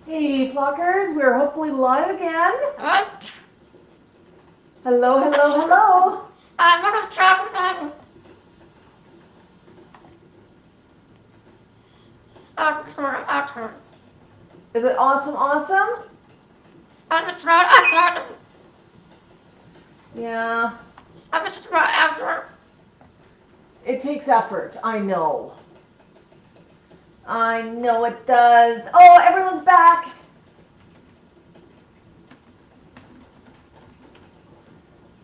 Hey, Flockers, we're hopefully live again. Hello, hello, hello. I'm gonna talk about awesome. Is it awesome, awesome? I'm gonna try awesome. Yeah, I'm gonna try awesome. it takes effort. I know. I know it does. Oh, everyone's back.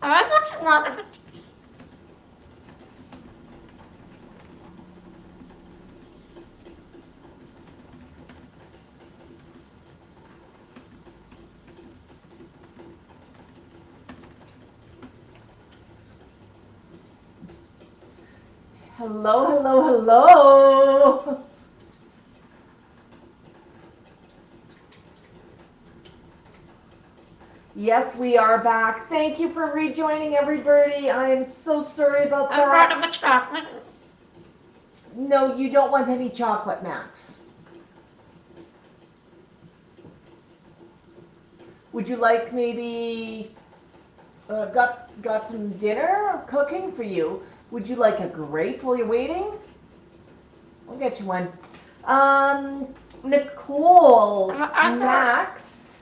I'm gonna try. Hello, hello, hello. Yes, we are back. Thank you for rejoining, everybody. I am so sorry about I'm that. gonna chocolate. No, you don't want any chocolate, Max. Would you like maybe got some dinner cooking for you? Would you like a grape while you're waiting? I'll get you one. Nicole Max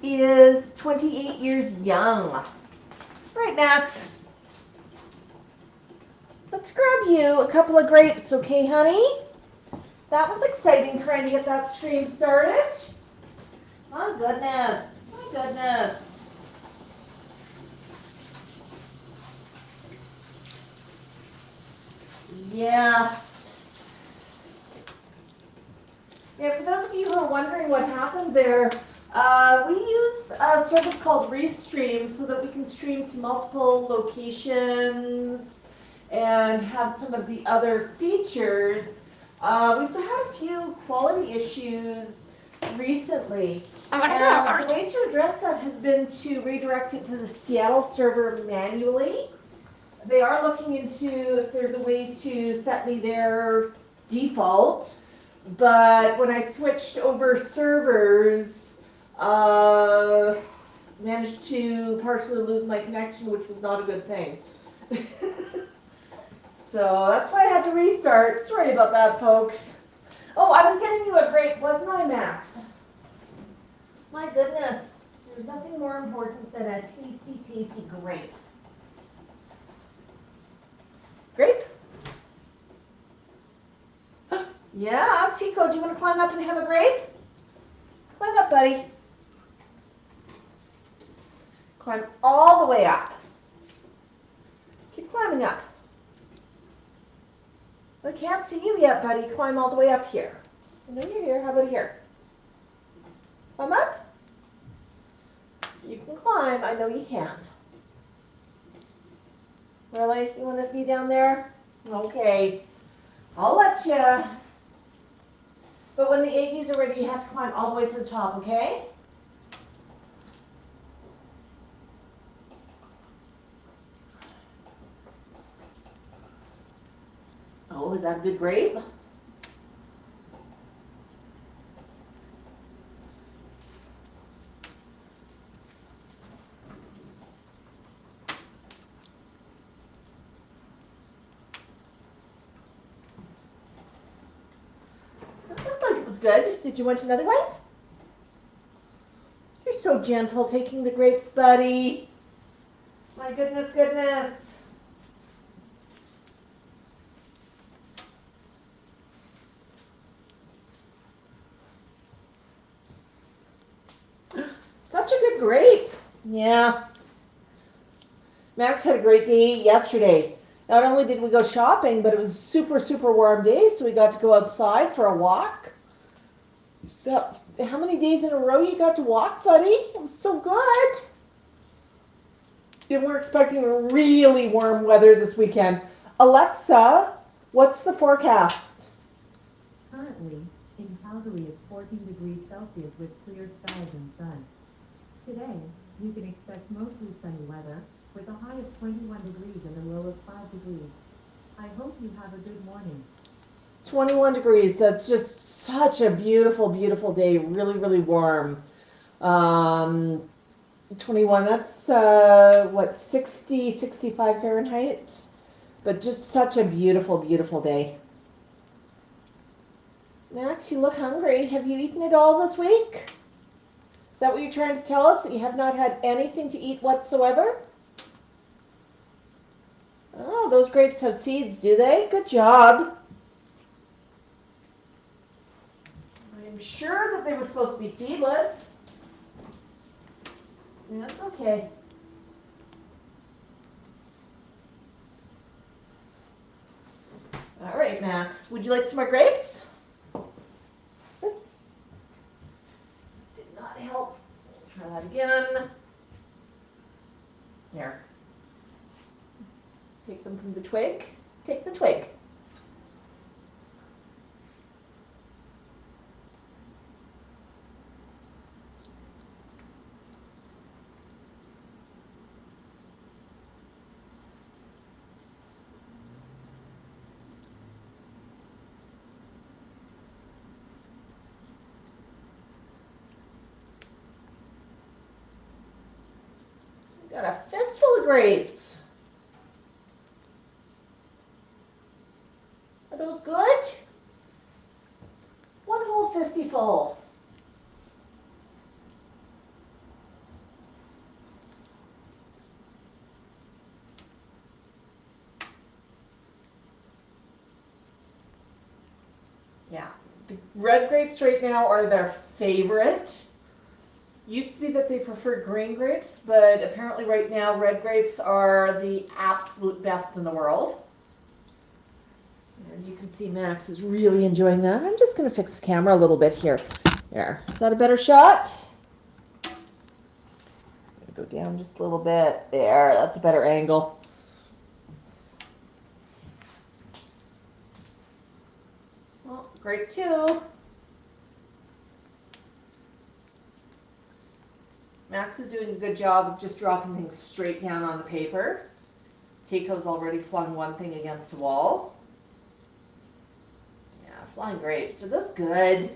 is 28 years young. Right, Max. Let's grab you a couple of grapes, okay, honey? That was exciting trying to get that stream started. My goodness. My goodness. Yeah. Yeah, for those of you who are wondering what happened there, we use a service called Restream so that we can stream to multiple locations and have some of the other features. We've had a few quality issues recently, and the way to address that has been to redirect it to the Seattle server manually. They are looking into if there's a way to set me their default, but when I switched over servers, managed to partially lose my connection, which was not a good thing. So that's why I had to restart. Sorry about that, folks. Oh, I was getting you a grape, wasn't I, Max? My goodness, there's nothing more important than a tasty, tasty grape. Grape? Yeah, Tico, do you want to climb up and have a grape? Climb up, buddy. Climb all the way up. Keep climbing up. I can't see you yet, buddy. Climb all the way up here. I know you're here. How about here? Climb up. You can climb. I know you can. Really? You want to be down there? Okay. I'll let you. But when the Aggies are ready, you have to climb all the way to the top, okay? Oh, is that a good grape? That looked like it was good. Did you want another one? You're so gentle taking the grapes, buddy. My goodness, goodness. Such a good grape. Yeah. Max had a great day yesterday. Not only did we go shopping, but it was a super, super warm day, so we got to go outside for a walk. So, how many days in a row you got to walk, buddy? It was so good. And we're expecting really warm weather this weekend. Alexa, what's the forecast? Currently, in Calgary it's 14 degrees Celsius with clear skies and sun. Today, you can expect mostly sunny weather, with a high of 21 degrees and a low of 5 degrees. I hope you have a good morning. 21 degrees. That's just such a beautiful, beautiful day. Really, really warm. 21, that's what, 60, 65 Fahrenheit? But just such a beautiful, beautiful day. Max, you look hungry. Have you eaten it all this week? Is that what you're trying to tell us? That you have not had anything to eat whatsoever? Oh, those grapes have seeds, do they? Good job. I'm sure that they were supposed to be seedless. That's okay. All right, Max. Would you like some more grapes? Oops. Did not help. Try that again. There. Take them from the twig. Take the twig. Got a fistful of grapes. Are those good? One whole fisty full. Yeah, the red grapes right now are their favorite. Used to be that they preferred green grapes, but apparently right now red grapes are the absolute best in the world. And you can see Max is really enjoying that. I'm just going to fix the camera a little bit here. There. Is that a better shot? Go down just a little bit. There. That's a better angle. Well, grape 2. Max is doing a good job of just dropping things straight down on the paper. Taco's already flung one thing against the wall. Yeah, flying grapes. Are those good?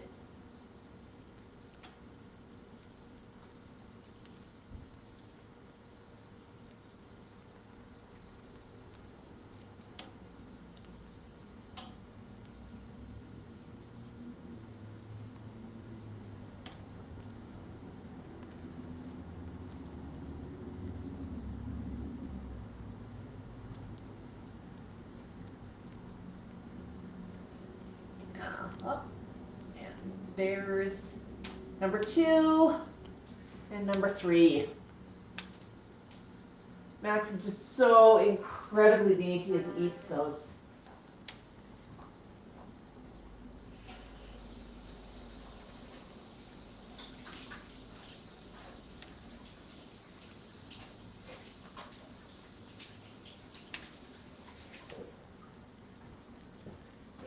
Oh, and there's number 2 and number 3. Max is just so incredibly dainty as he eats those.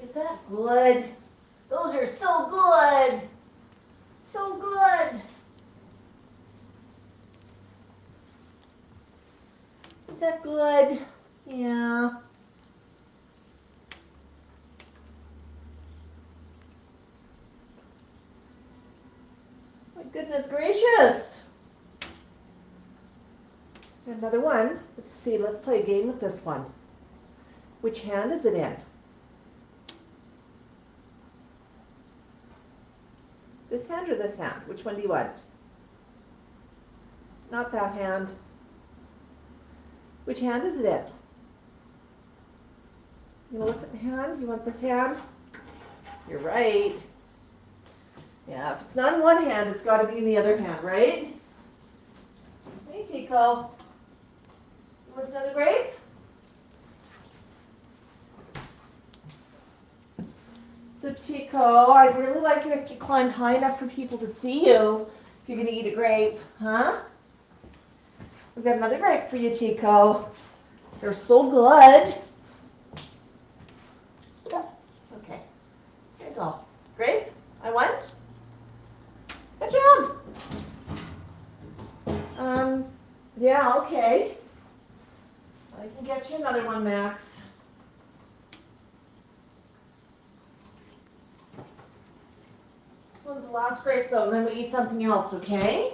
Is that good? Those are so good. So good. Is that good? Yeah. My goodness gracious. Another one. Let's see. Let's play a game with this one. Which hand is it in? This hand or this hand? Which one do you want? Not that hand. Which hand is it in? You want to look at the hand? You want this hand? You're right. Yeah, if it's not in one hand, it's got to be in the other hand, right? Hey, Tico. You want another grape? So, Tico, I'd really like it if you climbed high enough for people to see you if you're going to eat a grape, huh? We've got another grape for you, Tico. They're so good. Yeah. Okay. Here you go. Grape, I want. Good job. Yeah, okay. I can get you another one, Max. This one's the last grape though, and then we eat something else, okay?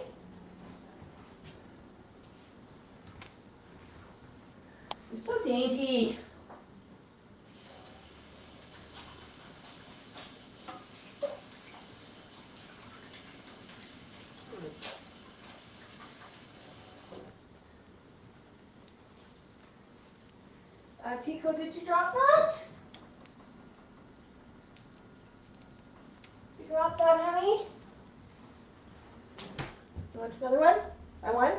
You're so dainty. Tico, did you drop that? You dropped that, honey? You want another one? I want.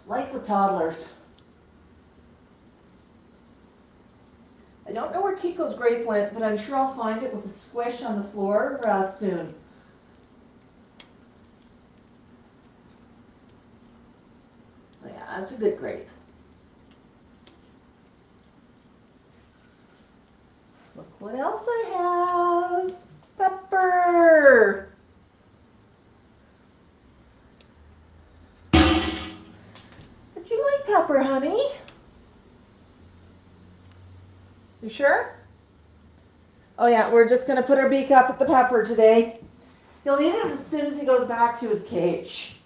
Like with toddlers. I don't know where Tico's grape went, but I'm sure I'll find it with a squish on the floor soon. Oh yeah, that's a good grape. Look what else I have. Pepper. But you like pepper, honey? You sure? Oh yeah, we're just gonna put our beak up at the pepper today. He'll eat it as soon as he goes back to his cage.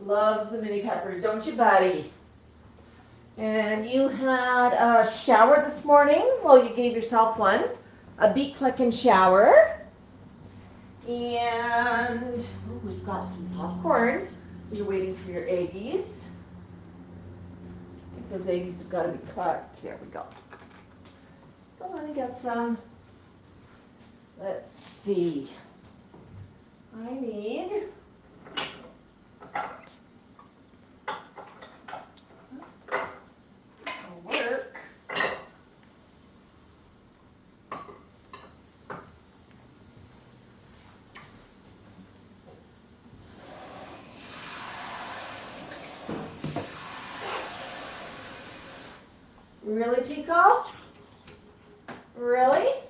Loves the mini peppers, don't you, buddy? And you had a shower this morning. Well, you gave yourself one. A beak clicking shower. And oh, we've got some popcorn. You're waiting for your eggies. I think those eggies have got to be cooked. There we go. Come on and get some. Let's see. I need work. Really, Tico? Really? Okay.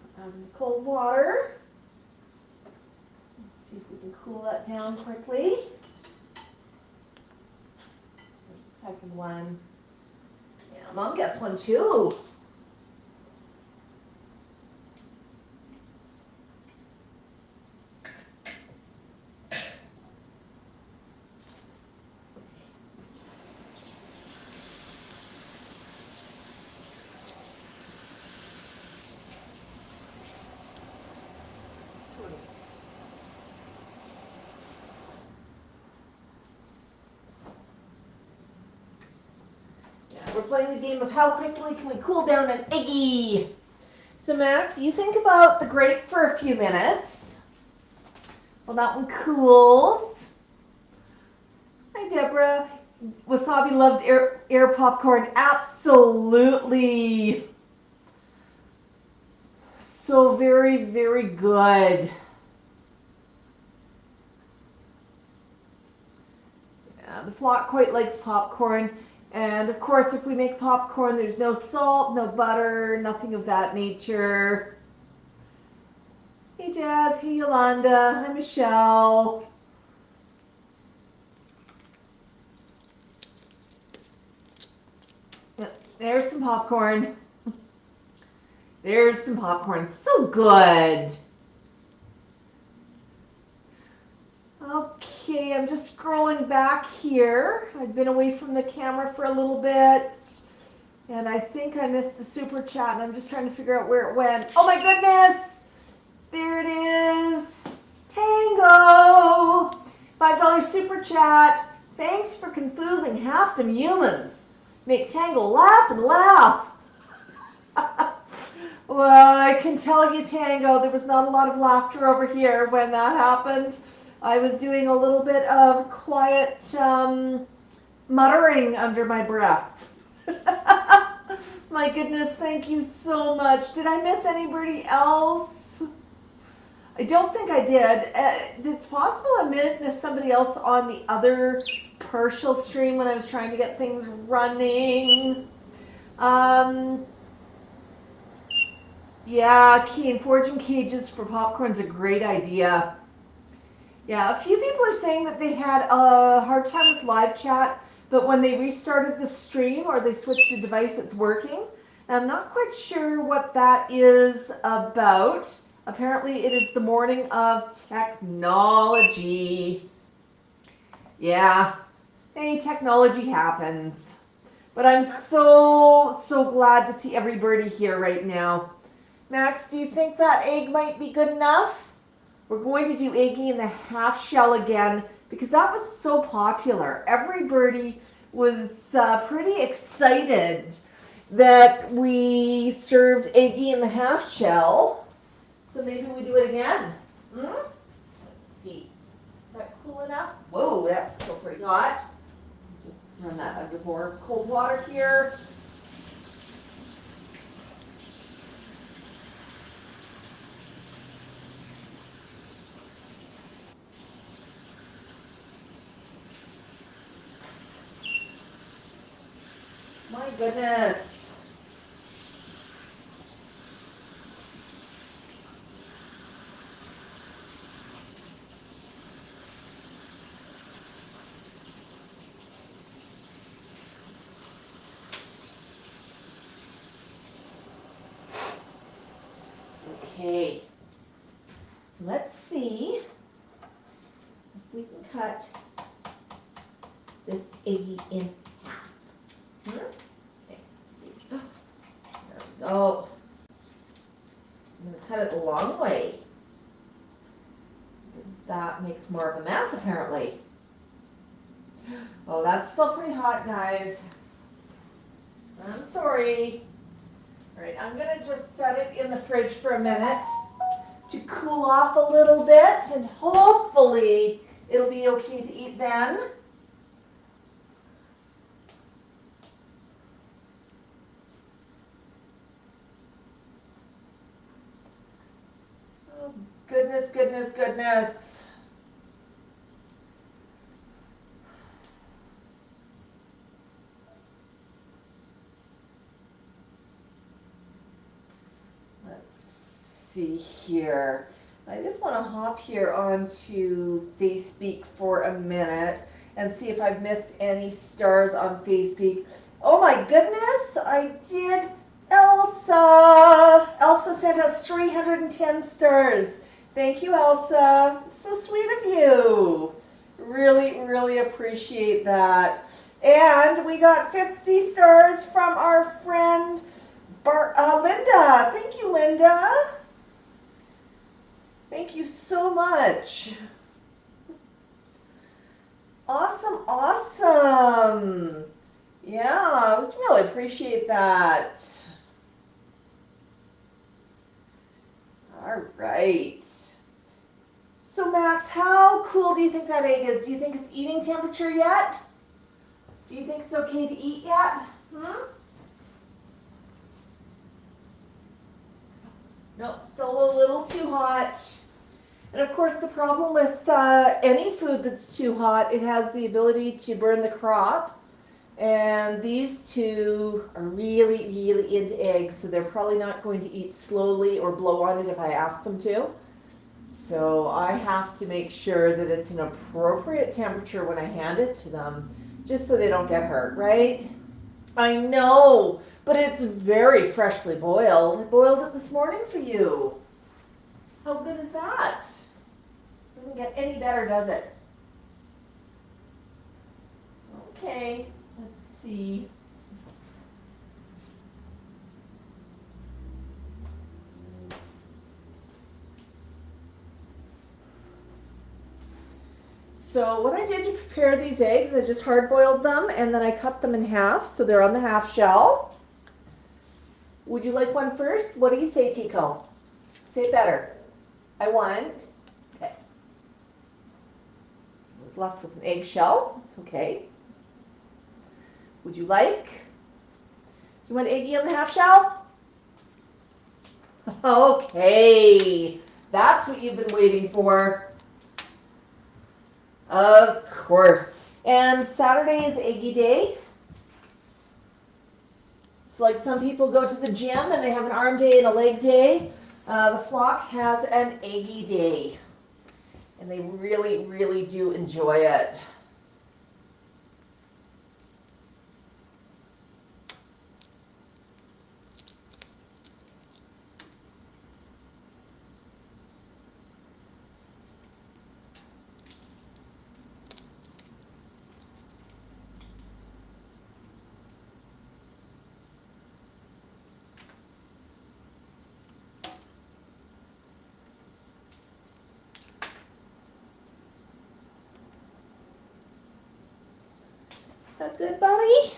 Put that in the cold water. Let's see if we can cool that down quickly. There's the second one. Yeah, Mom gets one too. We're playing the game of how quickly can we cool down an eggie. So Max, you think about the grape for a few minutes. Well, that one cools. Hi, Deborah. Wasabi loves air popcorn. Absolutely. So very, very good. Yeah, the flock quite likes popcorn. And of course, if we make popcorn, there's no salt, no butter, nothing of that nature. Hey Jazz, hey Yolanda, hi Michelle. Yep, there's some popcorn. There's some popcorn, so good. Okay, I'm just scrolling back here. I've been away from the camera for a little bit, and I think I missed the super chat, and I'm just trying to figure out where it went. Oh my goodness! There it is! Tango! $5 super chat. Thanks for confusing half them humans. Make Tango laugh and laugh. Well, I can tell you, Tango, there was not a lot of laughter over here when that happened. I was doing a little bit of quiet muttering under my breath. My goodness, thank you so much. Did I miss anybody else? I don't think I did. It's possible I may have missed somebody else on the other partial stream when I was trying to get things running. Yeah, Keen, foraging cages for popcorn's a great idea. Yeah, a few people are saying that they had a hard time with live chat, but when they restarted the stream or they switched a device, it's working. I'm not quite sure what that is about. Apparently, it is the morning of technology. Yeah, hey, technology happens. But I'm so glad to see everybody here right now. Max, do you think that egg might be good enough? We're going to do eggie in the half shell again because that was so popular. Everybody was pretty excited that we served eggie in the half shell. So maybe we do it again. Let's see. Is that cool enough? Whoa, that's still pretty hot. Just run that under more cold water here. My goodness. Okay. Let's see if we can cut this eggie in half. Okay, let's see. There we go. I'm going to cut it the long way. That makes more of a mess, apparently. Oh, that's still pretty hot, guys. I'm sorry. All right, I'm going to just set it in the fridge for a minute to cool off a little bit, and hopefully it'll be okay to eat then. Oh, goodness, goodness, goodness. Let's see here. I just want to hop here onto FaceBeak for a minute and see if I've missed any stars on FaceBeak. Oh my goodness, I did. Elsa! Elsa sent us 310 stars. Thank you, Elsa. So sweet of you. Really, really appreciate that. And we got 50 stars from our friend Linda. Thank you, Linda. Thank you so much. Awesome, awesome. Yeah, we really appreciate that. All right. So Max, how cool do you think that egg is? Do you think it's eating temperature yet? Do you think it's okay to eat yet? Nope, still a little too hot. And of course, the problem with any food that's too hot, it has the ability to burn the crop. And these two are really, really into eggs, so they're probably not going to eat slowly or blow on it if I ask them to. So I have to make sure that it's an appropriate temperature when I hand it to them, just so they don't get hurt, right? I know, but it's very freshly boiled. I boiled it this morning for you. How good is that? Doesn't get any better, does it? Okay, let's see. So what I did to prepare these eggs, I just hard-boiled them and then I cut them in half so they're on the half shell. Would you like one first? What do you say, Tico? Say it better. I want. Okay. I was left with an eggshell. It's okay. Would you like? Do you want eggie on the half shell? Okay. That's what you've been waiting for. Of course. And Saturday is eggie day. So like some people go to the gym and they have an arm day and a leg day. The flock has an eggy day. And they really, really do enjoy it. That good, buddy? You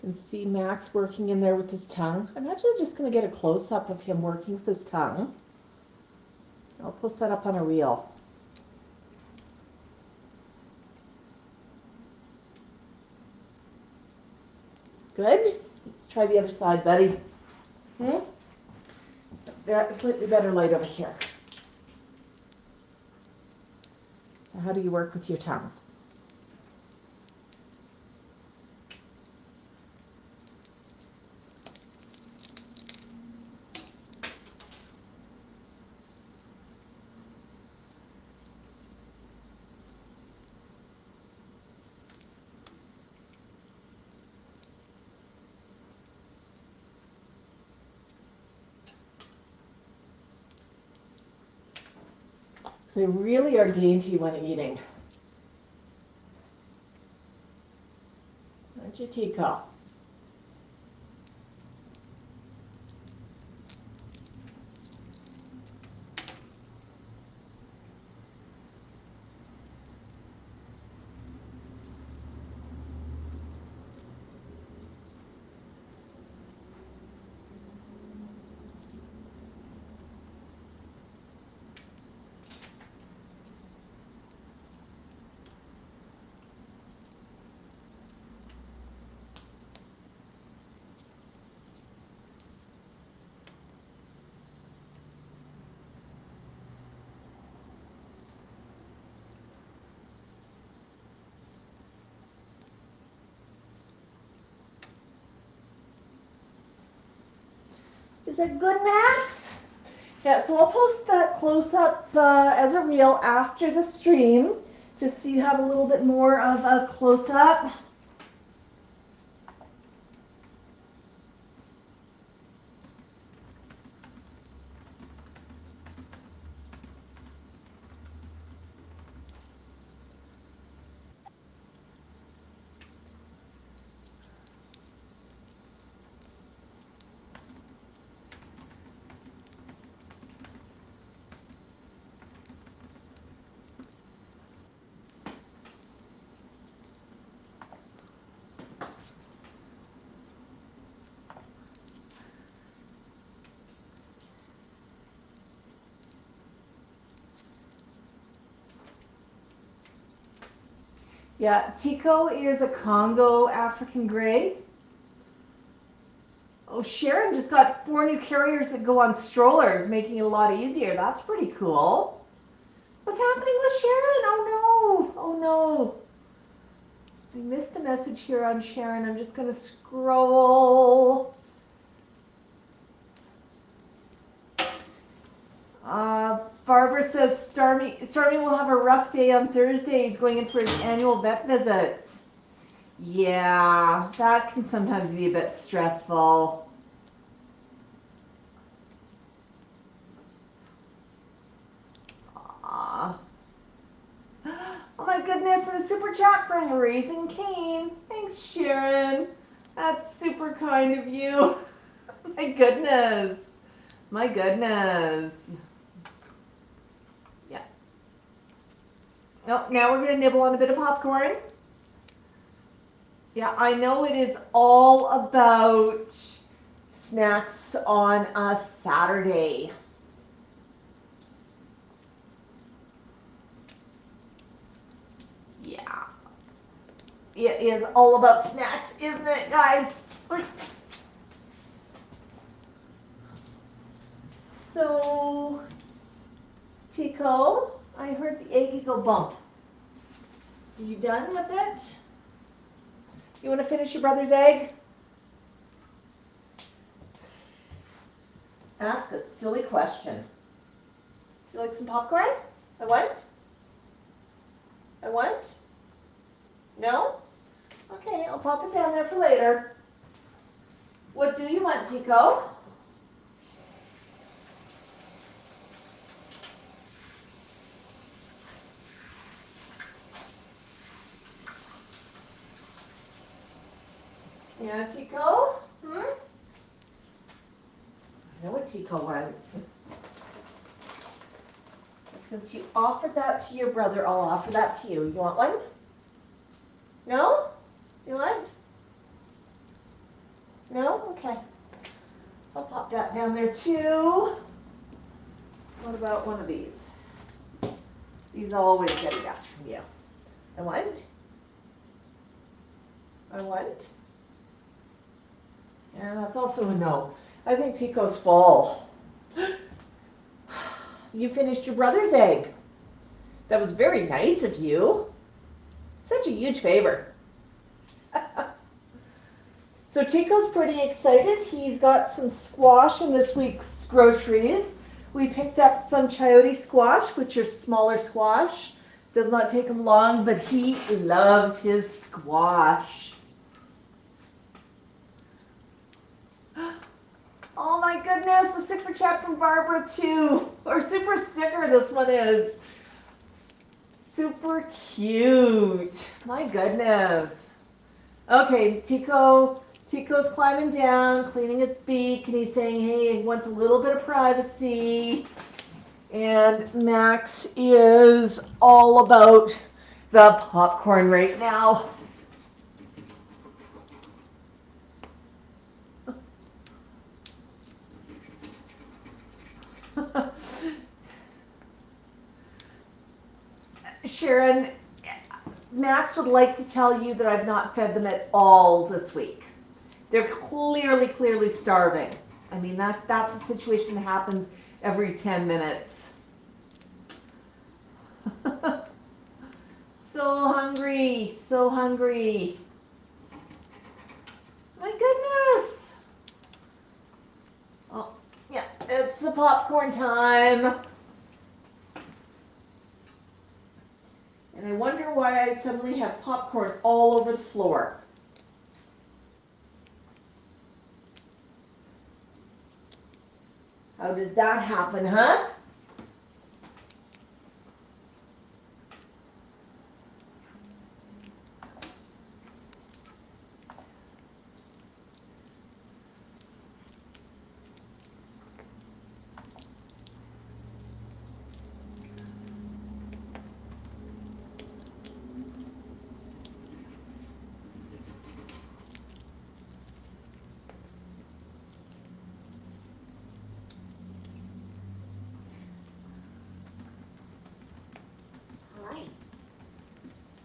can see Max working in there with his tongue. I'm actually just going to get a close-up of him working with his tongue. I'll post that up on a reel. Good? Let's try the other side, buddy. Slightly better light over here. So how do you work with your tongue? They really are dainty when eating. Aren't you, Tico? Is that good, Max? Yeah, so I'll post that close-up as a reel after the stream, just so you have a little bit more of a close-up. Yeah, Tico is a Congo African Grey. Oh, Sharon just got 4 new carriers that go on strollers, making it a lot easier. That's pretty cool. What's happening with Sharon? Oh no, oh no. I missed a message here on Sharon. I'm just gonna scroll. Barbara says Stormy will have a rough day on Thursday. He's going in for his annual vet visit. Yeah, that can sometimes be a bit stressful. Aww. Oh my goodness, and a super chat from Raising Cane. Thanks, Sharon. That's super kind of you. My goodness. My goodness. Yeah. Oh, now we're going to nibble on a bit of popcorn. Yeah, I know it is all about snacks on a Saturday. Yeah. It is all about snacks, isn't it, guys? So, Tico, I heard the eggy go bump. Are you done with it? You want to finish your brother's egg? Ask a silly question. You like some popcorn? I want? I want? No? Okay, I'll pop it down there for later. What do you want, Tico? Yeah, Tico? I know what Tico wants. Since you offered that to your brother, I'll offer that to you. You want one? No? You want? No? Okay. I'll pop that down there too. What about one of these? These always get a yes from you. I want? I want? Yeah, that's also a no. I think Tico's full. You finished your brother's egg. That was very nice of you. Such a huge favor. So Tico's pretty excited. He's got some squash in this week's groceries. We picked up some chayote squash, which are smaller squash. Does not take him long, but he loves his squash. Oh my goodness, a super chat from Barbara too. Or super sticker this one is. Super cute. My goodness. Okay, Tico's climbing down, cleaning its beak, and he's saying, hey, he wants a little bit of privacy. And Max is all about the popcorn right now. Sharon, Max would like to tell you that I've not fed them at all this week. They're clearly starving. I mean, that's a situation that happens every 10 minutes. So hungry, so hungry. My goodness. Oh, yeah, it's the popcorn time. And I wonder why I suddenly have popcorn all over the floor. How does that happen, huh?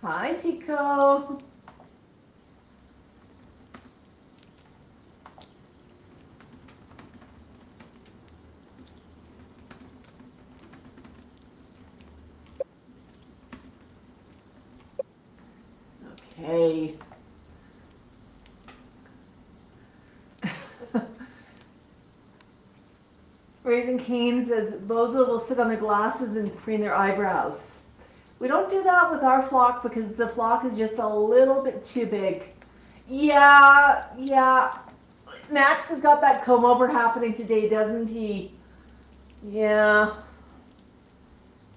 Hi, Tico. Okay. Raising Cane says Bozo will sit on their glasses and preen their eyebrows. We don't do that with our flock because the flock is just a little bit too big. Yeah. Max has got that comb over happening today, doesn't he? Yeah.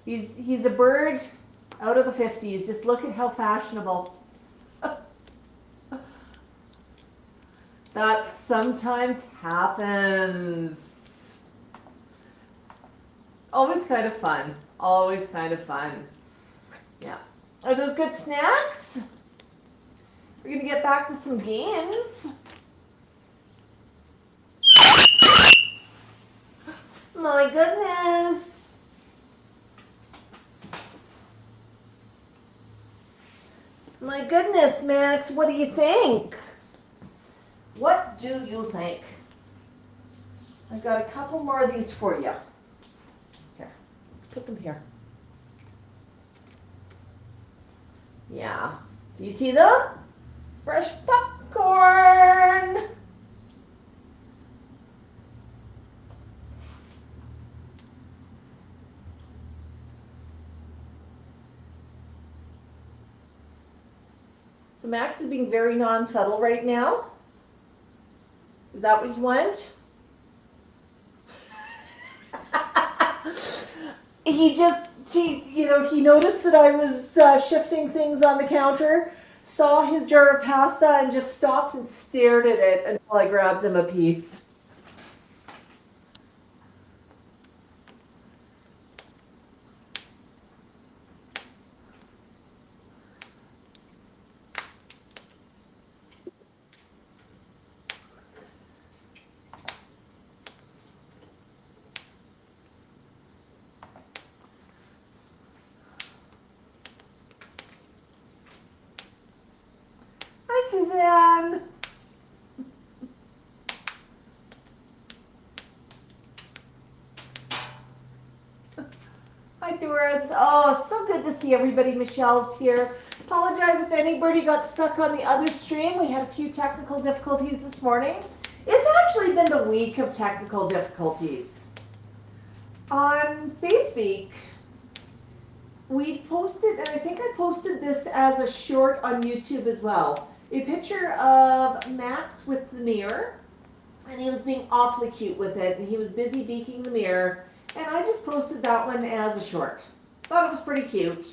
He's a bird out of the 50s. Just look at how fashionable. That sometimes happens. Always kind of fun. Always kind of fun. Yeah. Are those good snacks? We're going to get back to some games. My goodness. My goodness, Max, what do you think? What do you think? I've got a couple more of these for you. Here, let's put them here. Yeah. Do you see them? Fresh popcorn. So Max is being very non-subtle right now. Is that what you want? He noticed that I was shifting things on the counter, saw his jar of pasta, and just stopped and stared at it until I grabbed him a piece. Hi, Suzanne. Hi, Doris. Oh, so good to see everybody. Michelle's here. Apologize if anybody got stuck on the other stream. We had a few technical difficulties this morning. It's actually been the week of technical difficulties. On FaceBeak, we posted, and I think I posted this as a short on YouTube as well, a picture of Max with the mirror, and he was being awfully cute with it, and he was busy beaking the mirror, and I just posted that one as a short. Thought it was pretty cute.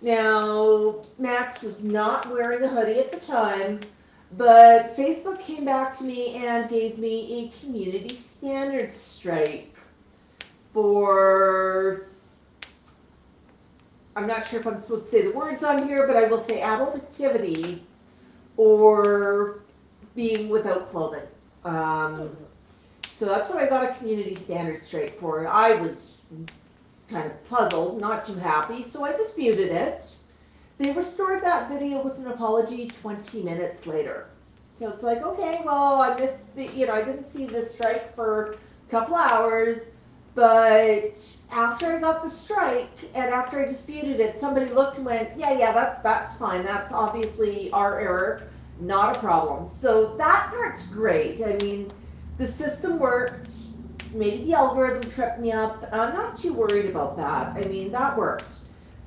Now, Max was not wearing a hoodie at the time, but Facebook came back to me and gave me a community standards strike for, I'm not sure if I'm supposed to say the words on here, but I will say adult activity or being without clothing. So that's what I got a community standards strike for. I was kind of puzzled, not too happy, so I disputed it. They restored that video with an apology 20 minutes later. So it's like, okay, well, I missed the, I didn't see the strike for a couple hours, but after I got the strike and after I disputed it, somebody looked and went, yeah, that's fine. That's obviously our error, not a problem. So that part's great. I mean, the system worked. Maybe the algorithm tripped me up. I'm not too worried about that. I mean, that worked.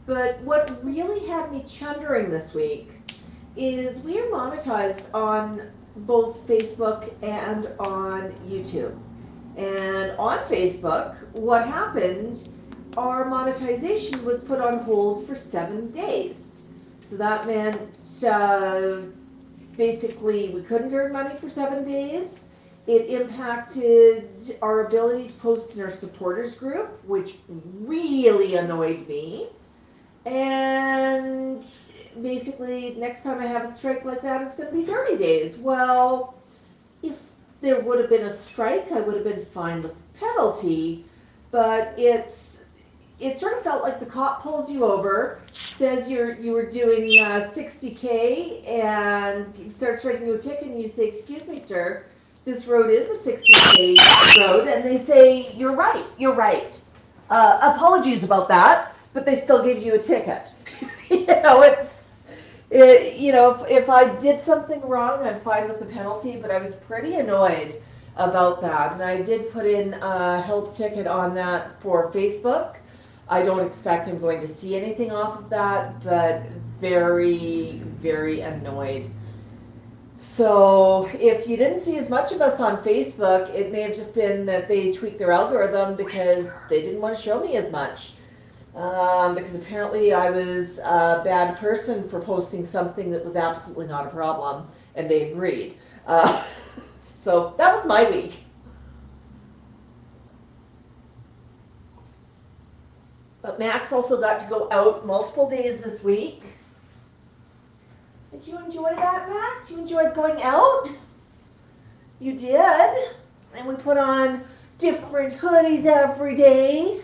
But what really had me chundering this week is we are monetized on both Facebook and on YouTube. And on Facebook, what happened, our monetization was put on hold for 7 days. So that meant basically we couldn't earn money for 7 days. It impacted our ability to post in our supporters group, which really annoyed me. And basically, next time I have a strike like that, it's going to be 30 days. Well, if there would have been a strike, I would have been fine with the penalty, but it sort of felt like the cop pulls you over, says you were doing 60K, and starts writing you a ticket, and you say, excuse me, sir, this road is a 60K road, and they say, you're right. Apologies about that, but they still give you a ticket. If I did something wrong, I'm fine with the penalty, but I was pretty annoyed about that. And I did put in a help ticket on that for Facebook. I don't expect I'm going to see anything off of that, but very, very annoyed. So if you didn't see as much of us on Facebook, it may have just been that they tweaked their algorithm because they didn't want to show me as much. Because apparently I was a bad person for posting something that was absolutely not a problem, and they agreed. So that was my week. But Max also got to go out multiple days this week. Did you enjoy that, Max? You enjoyed going out? You did. And we put on different hoodies every day.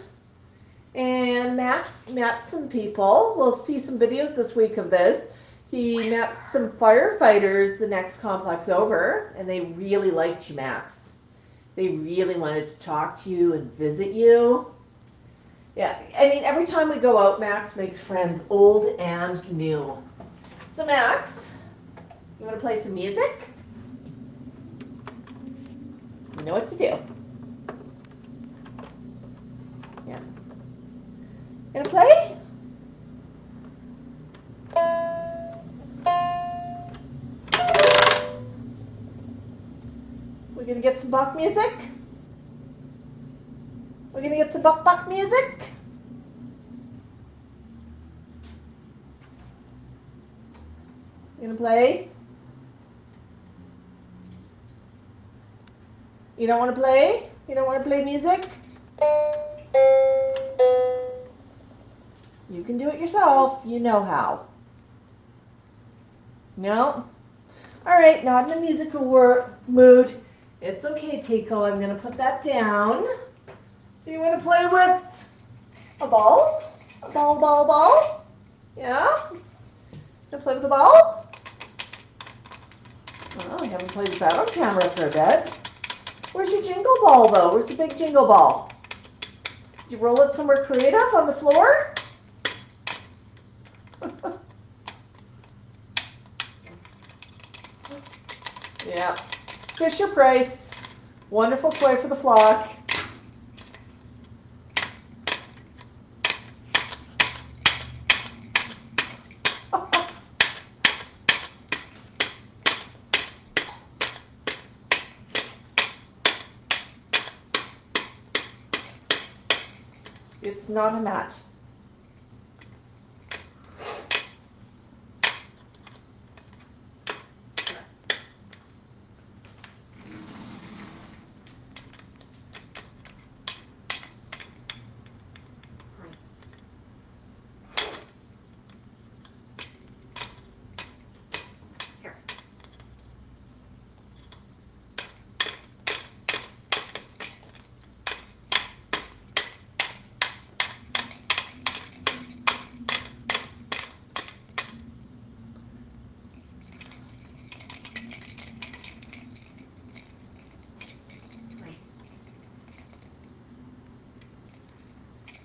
And Max met some people. We'll see some videos this week of this. He met some firefighters the next complex over, and they really liked you, Max. They really wanted to talk to you and visit you. Yeah, I mean, every time we go out, Max makes friends, old and new. So, Max, you want to play some music? You know what to do. Yeah. Gonna play? We're gonna get some Bach music? We're gonna get some Bach music? You gonna play? You don't want to play? You don't want to play music? You can do it yourself. You know how. No? Alright, not in a musical mood. It's okay, Tico. I'm going to put that down. Do you want to play with a ball? A ball? Yeah? Want to play with a ball? Oh, I haven't played with that on camera for a bit. Where's your jingle ball, though? Where's the big jingle ball? Did you roll it somewhere creative on the floor? Yeah. Fisher Price. Wonderful toy for the flock. It's not a mat.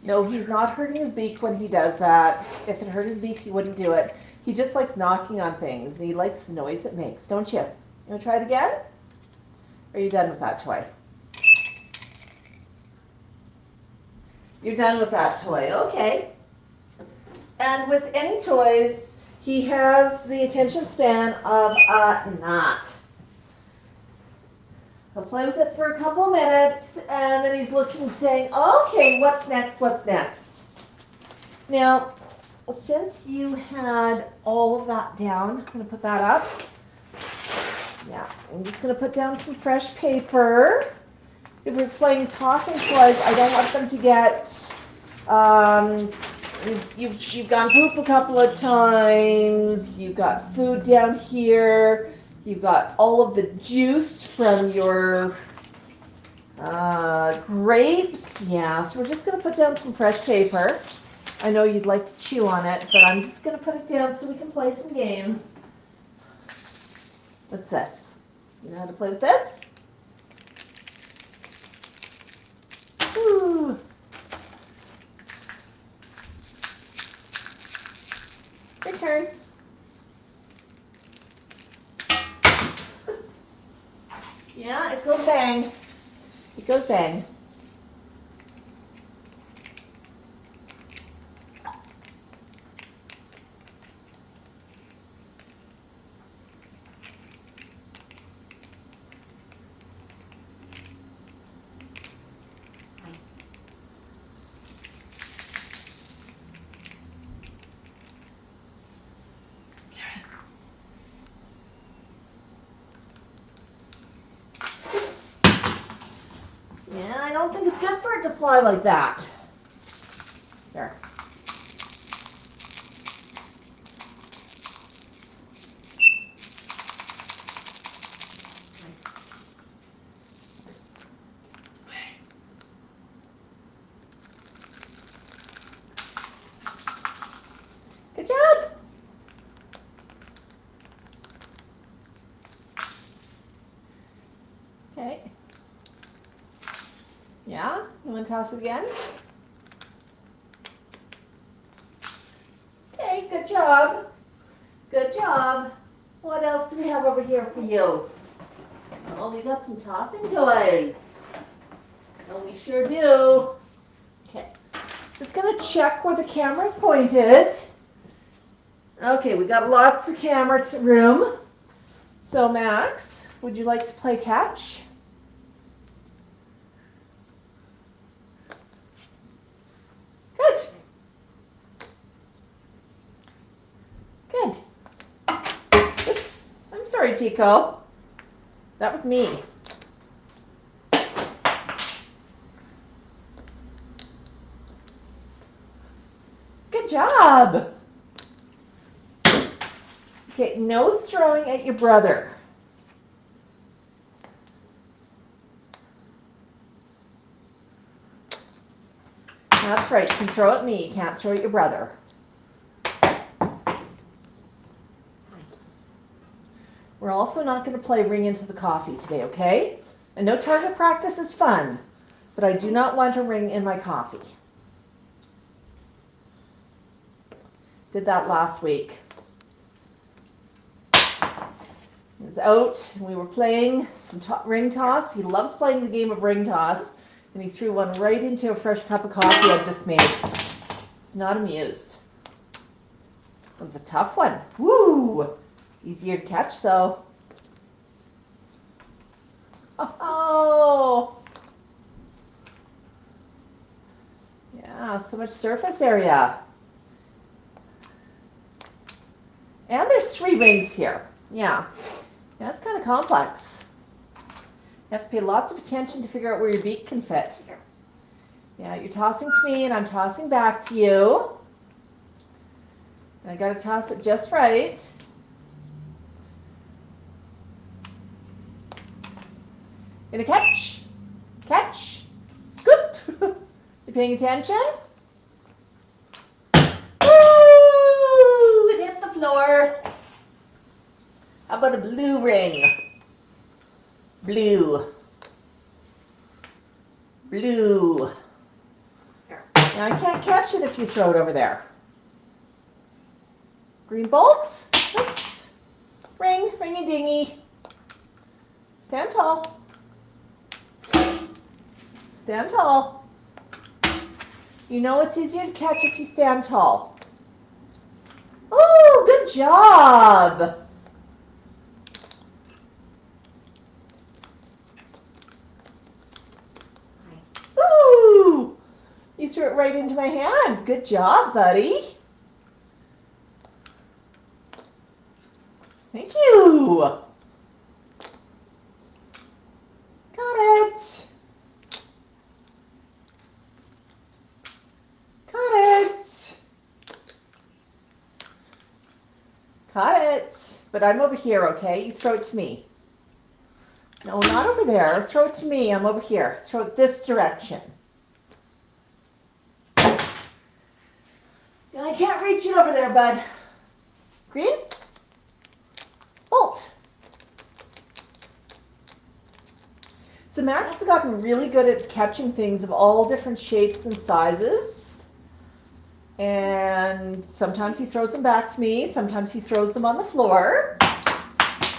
No, he's not hurting his beak when he does that. If it hurt his beak, he wouldn't do it. He just likes knocking on things, and he likes the noise it makes, don't you? You want to try it again? Or are you done with that toy? You're done with that toy, okay. And with any toys, he has the attention span of a gnat. He'll play with it for a couple minutes, and then he's looking, saying, okay, what's next? Now, since you had all of that down, I'm going to put that up. Yeah, I'm just going to put down some fresh paper. If we're playing tossing toys, I don't want them to get, you've gone poop a couple of times, you've got food down here, you've got all of the juice from your grapes. Yeah, so we're just going to put down some fresh paper. I know you'd like to chew on it, but I'm just going to put it down so we can play some games. What's this? You know how to play with this? Ooh. Your turn. Yeah, it goes bang. It goes bang. Yeah, I don't think it's good for it to fly like that. There. Good job. Yeah? You want to toss it again? Okay, good job. Good job. What else do we have over here for you? Oh, we got some tossing toys. Oh, we sure do. Okay. Just going to check where the camera's pointed. Okay, we got lots of camera room. So, Max, would you like to play catch? Good. Good. Oops. I'm sorry, Tico. That was me. Good job. Okay, no throwing at your brother. That's right, you can throw at me, you can't throw at your brother. We're also not going to play ring into the coffee today, okay? And no target practice is fun, but I do not want a ring in my coffee. Did that last week. He was out, and we were playing some ring toss. He loves playing the game of ring toss, and he threw one right into a fresh cup of coffee I just made. He's not amused. It was a tough one. Woo! Easier to catch, though. Oh! Yeah, so much surface area. And there's 3 rings here. Yeah. That's kind of complex. You have to pay lots of attention to figure out where your beak can fit. Yeah, you're tossing to me and I'm tossing back to you. And I got to toss it just right. Gonna catch. Catch. Scoop. You paying attention? Ooh, it hit the floor. How about a blue ring? Blue. Blue. Now I can't catch it if you throw it over there. Green bolt. Oops. Ring. Ringy dingy. Stand tall. Stand tall. You know it's easier to catch if you stand tall. Oh, good job. Ooh, you threw it right into my hand. Good job, buddy. Thank you. Got it. Got it. Got it. But I'm over here, okay? You throw it to me. No, not over there. Throw it to me. I'm over here. Throw it this direction. I can't reach it over there, bud. Green? Bolt. So Max has gotten really good at catching things of all different shapes and sizes. And sometimes he throws them back to me. Sometimes he throws them on the floor.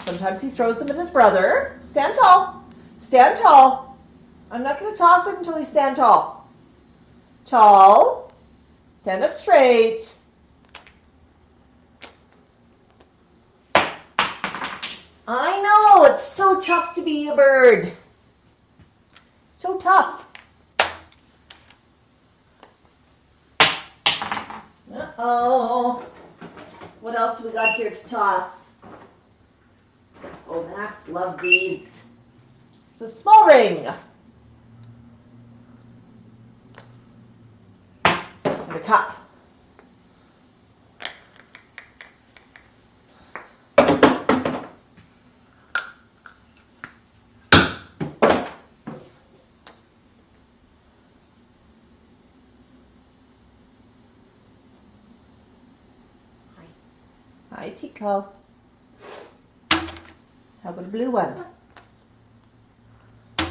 Sometimes he throws them at his brother. Stand tall. Stand tall. I'm not going to toss it until you stand tall. Tall. Stand up straight. I know, it's so tough to be a bird. So tough. Uh-oh. What else have we got here to toss? Oh, Max loves these. It's a small ring. And a cup. Hi, Tico. How about a blue one? How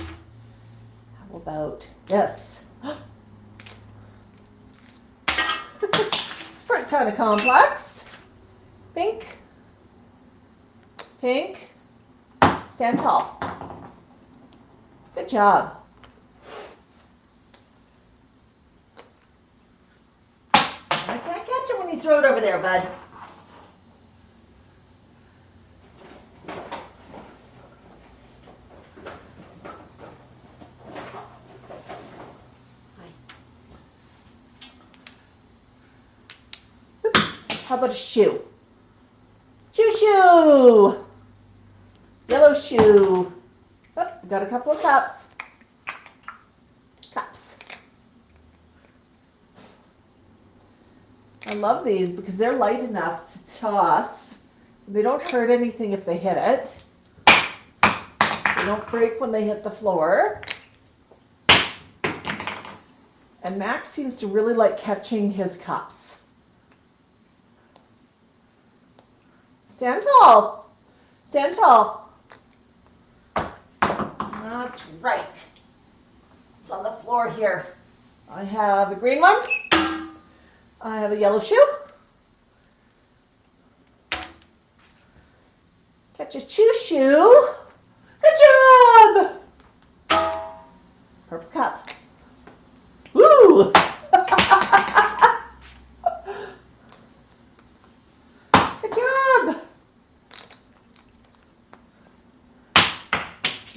How about this? It's pretty kind of complex. Pink. Pink. Stand tall. Good job. I can't catch it when you throw it over there, bud. Oops. How about a shoe? Shoe. Yellow shoe. Oh, got a couple of cups. Cups. I love these because they're light enough to toss. They don't hurt anything if they hit it. They don't break when they hit the floor. And Max seems to really like catching his cups. Stand tall. Stand tall. That's right. It's on the floor here. I have a green one. I have a yellow shoe. Catch a shoe. Good job. Purple cup. Woo! Good job.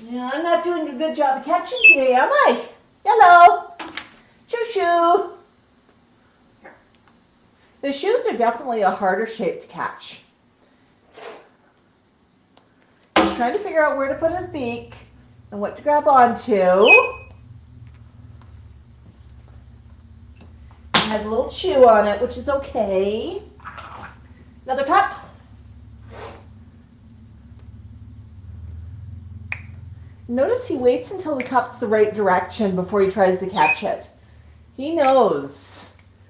Yeah, I'm not doing a good job of catching today, am I? Yellow. Shoe. The shoes are definitely a harder shape to catch. He's trying to figure out where to put his beak and what to grab onto. It has a little chew on it, which is okay. Another cup. Notice he waits until the cup's the right direction before he tries to catch it. He knows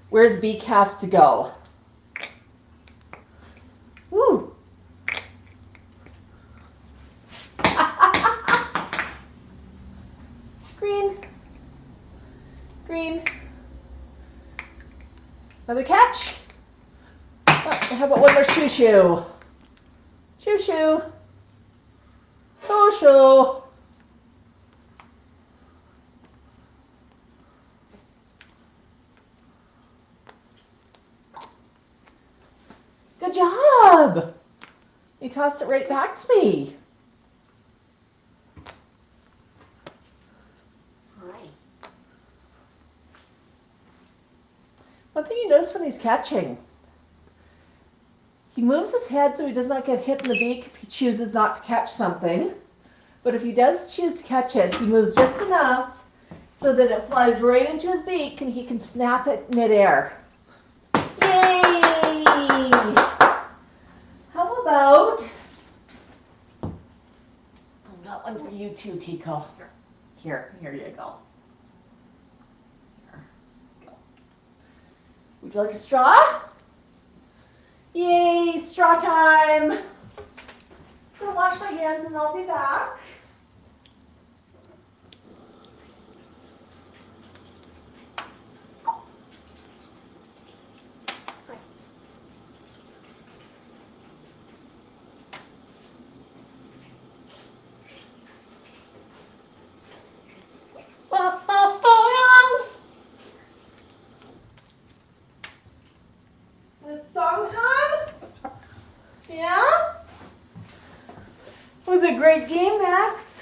where his beak has to go. Woo! Green. Green. Another catch. Oh, how about one more shoe? Shoe. Good job. He tossed it right back to me. One thing you notice when he's catching, he moves his head so he does not get hit in the beak if he chooses not to catch something. But if he does choose to catch it, he moves just enough so that it flies right into his beak and he can snap it midair. Yay! How about, I've got one for you too, Tico. Here you go. Would you like a straw? Yay, straw time. I'm gonna wash my hands and I'll be back. It's song time? Yeah? It was a great game, Max.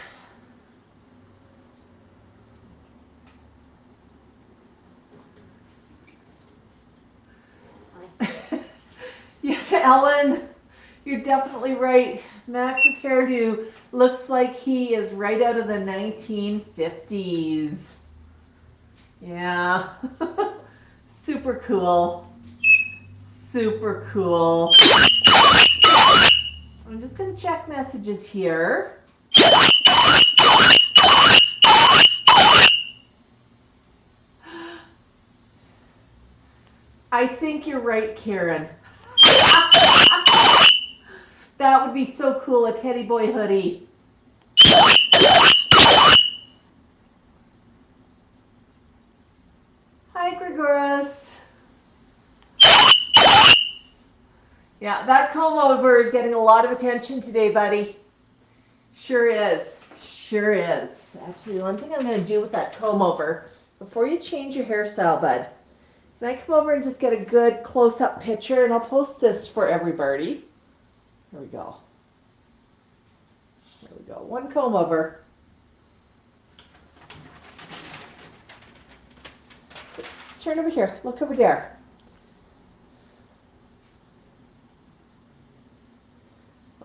Yes, Ellen, you're definitely right. Max's hairdo looks like he is right out of the 1950s. Yeah. Super cool. Super cool. I'm just going to check messages here. I think you're right, Karen. That would be so cool, a teddy boy hoodie. Yeah, that comb over is getting a lot of attention today, buddy. Sure is. Sure is. Actually, one thing I'm going to do with that comb over, before you change your hairstyle, bud, can I come over and just get a good close-up picture, and I'll post this for everybody. Here we go. There we go. One comb over. Turn over here. Look over there.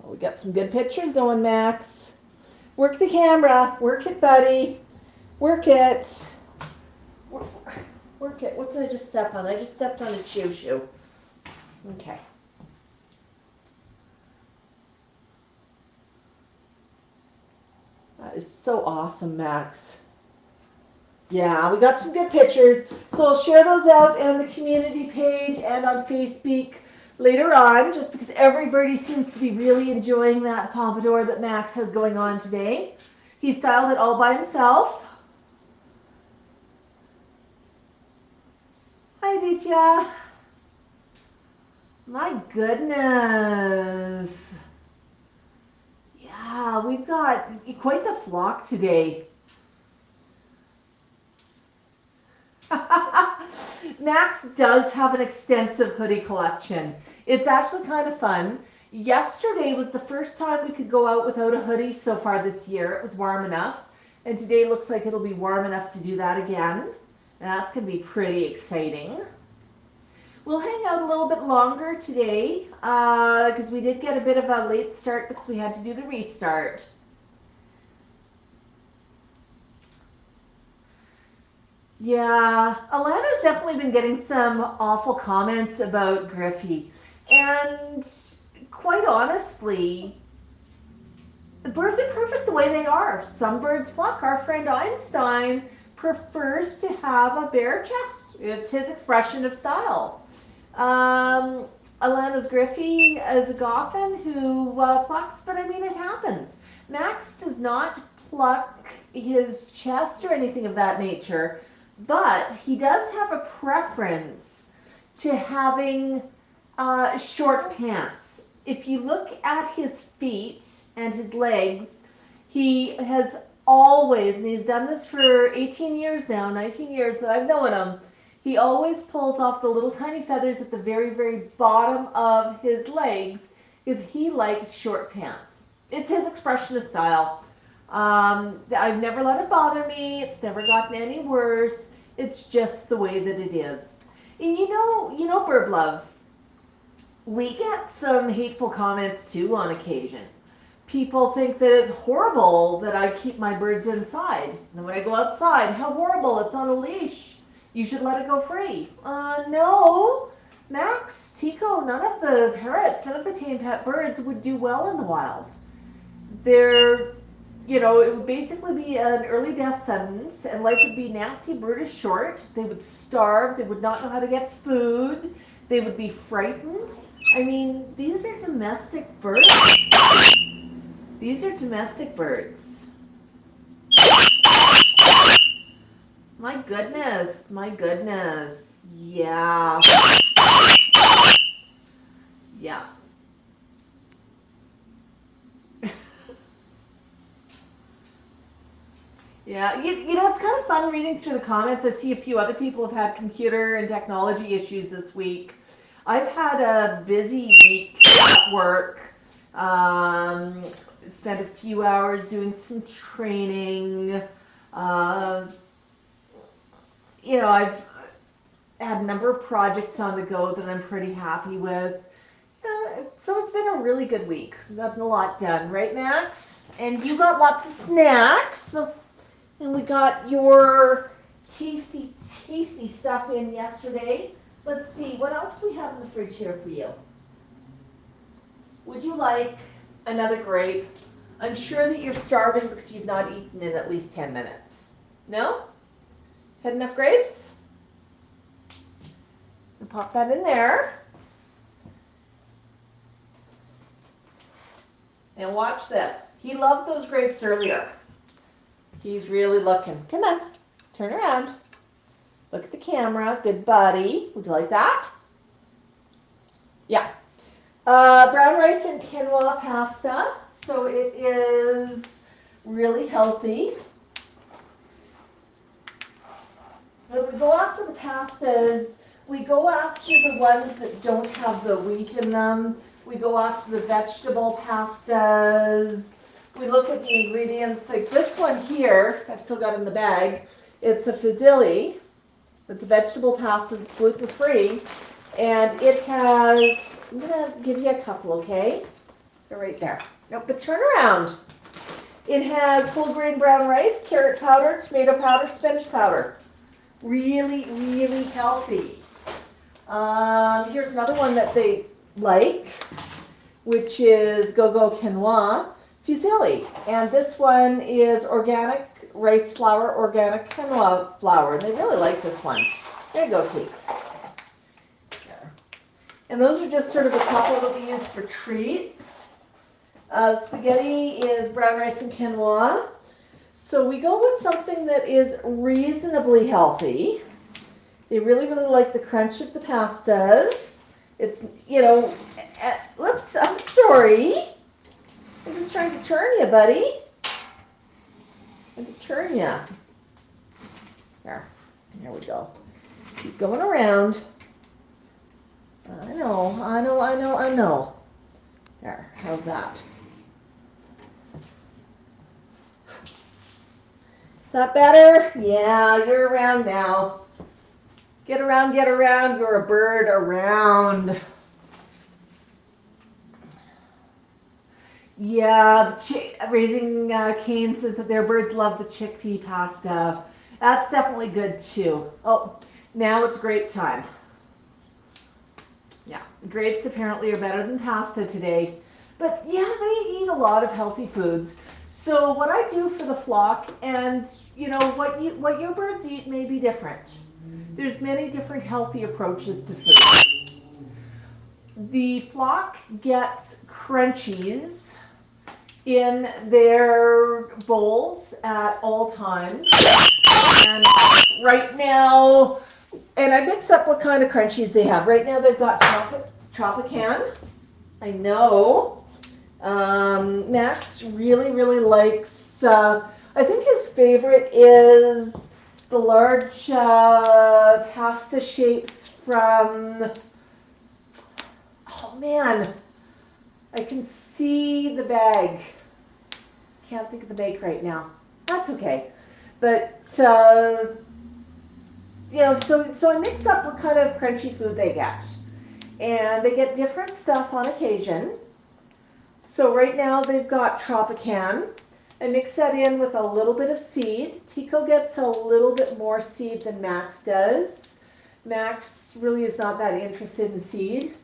Oh, we got some good pictures going, Max. Work the camera. Work it, buddy. Work it. Work it. What did I just step on? I just stepped on a shoe. Okay. That is so awesome, Max. Yeah, we got some good pictures. So I'll share those out on the community page and on FaceBeak later on, just because everybody seems to be really enjoying that pompadour that Max has going on today. He styled it all by himself. Hi, Vitya. My goodness. Yeah, we've got quite the flock today. Max does have an extensive hoodie collection. It's actually kind of fun. Yesterday was the first time we could go out without a hoodie so far this year. It was warm enough. And today looks like it'll be warm enough to do that again. And that's going to be pretty exciting. We'll hang out a little bit longer today because we did get a bit of a late start because we had to do the restart. Yeah, Alana's definitely been getting some awful comments about Griffey. And quite honestly, the birds are perfect the way they are. Some birds pluck. Our friend Einstein prefers to have a bare chest. It's his expression of style. Alana's Griffey is a Goffin who plucks, but I mean, it happens. Max does not pluck his chest or anything of that nature. But he does have a preference to having short pants. If you look at his feet and his legs, he has always, and he's done this for 18 years now, 19 years that I've known him, he always pulls off the little tiny feathers at the very, very bottom of his legs because he likes short pants. It's his expression of style. I've never let it bother me. It's never gotten any worse. It's just the way that it is. And you know, Bird Love, we get some hateful comments too on occasion. People think that it's horrible that I keep my birds inside. And when I go outside, how horrible, it's on a leash. You should let it go free. No, Max, Tico, none of the parrots, none of the tame pet birds would do well in the wild. They're, it would basically be an early death sentence, and life would be nasty, brutish, short. They would starve. They would not know how to get food. They would be frightened. I mean, these are domestic birds. These are domestic birds. My goodness. Yeah. Yeah. Yeah, it's kind of fun reading through the comments. I see a few other people have had computer and technology issues this week. I've had a busy week at work. Spent a few hours doing some training. I've had a number of projects on the go that I'm pretty happy with. So it's been a really good week. We've gotten a lot done, right, Max? And you got lots of snacks. And we got your tasty, tasty stuff in yesterday. Let's see, what else do we have in the fridge here for you? Would you like another grape? I'm sure that you're starving because you've not eaten in at least 10 minutes. No? Had enough grapes? I'll pop that in there. And watch this. He loved those grapes earlier. He's really looking. Come on. Turn around. Look at the camera. Good buddy. Would you like that? Yeah. Brown rice and quinoa pasta. So it is really healthy. When we go after the pastas, we go after the ones that don't have the wheat in them. We go after the vegetable pastas. We look at the ingredients, like this one here, I've still got in the bag. It's a fusilli. It's a vegetable pasta that's gluten-free. And it has, I'm gonna give you a couple, okay? They're right there. Nope, but turn around. It has whole grain brown rice, carrot powder, tomato powder, spinach powder. Really, really healthy. Here's another one that they like, which is GoGo Quinoafusilli. And this one is organic rice flour, organic quinoa flour. And they really like this one. There you go, Teeks. And those are just sort of a couple that we use for treats. Spaghetti is brown rice and quinoa. So we go with something that is reasonably healthy. They really, really like the crunch of the pastas. It's, you know, whoops, I'm sorry. I'm just trying to turn you, buddy. Trying to turn you. There we go. Keep going around. I know. There, how's that? Is that better? Yeah, you're around now. Get around, you're a bird around. Yeah, Raising Cane says that their birds love the chickpea pasta. That's definitely good too. Oh, now it's grape time. Yeah, grapes apparently are better than pasta today. But yeah, they eat a lot of healthy foods. So what I do for the flock, and you know, what your birds eat may be different. There's many different healthy approaches to food. The flock gets Crunchies in their bowls at all times. And right now, and I mix up what kind of Crunchies they have. Right now they've got Tropican. I know. Max really, really likes, I think his favorite is the large pasta shapes from, oh man, I can see the bag. Can't think of the make right now. That's okay. But, you know, so I mix up what kind of crunchy food they get. And they get different stuff on occasion. So right now they've got Tropican. I mix that in with a little bit of seed. Tico gets a little bit more seed than Max does. Max really is not that interested in seed.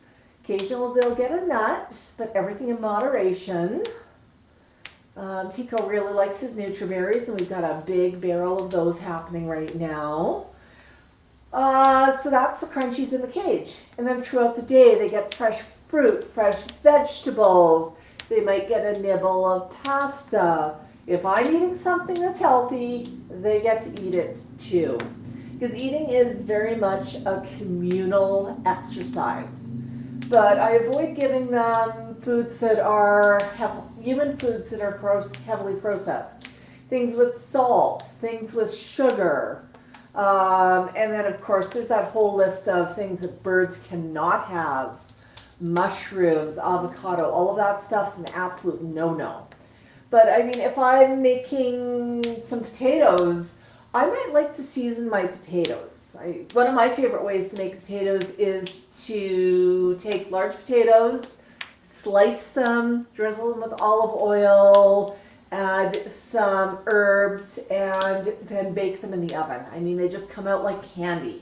Occasionally they'll get a nut, but everything in moderation. Tico really likes his Nutriberries, and we've got a big barrel of those happening right now. So that's the Crunchies in the cage. And then throughout the day they get fresh fruit, fresh vegetables. They might get a nibble of pasta. If I'm eating something that's healthy, they get to eat it too. Because eating is very much a communal exercise. But I avoid giving them foods that are human foods that are heavily processed. Things with salt, things with sugar. And then of course there's that whole list of things that birds cannot have. Mushrooms, avocado, all of that stuff is an absolute no-no. But I mean, if I'm making some potatoes, I might like to season my potatoes. One of my favorite ways to make potatoes is to take large potatoes, slice them, drizzle them with olive oil, add some herbs, and then bake them in the oven. I mean, they just come out like candy.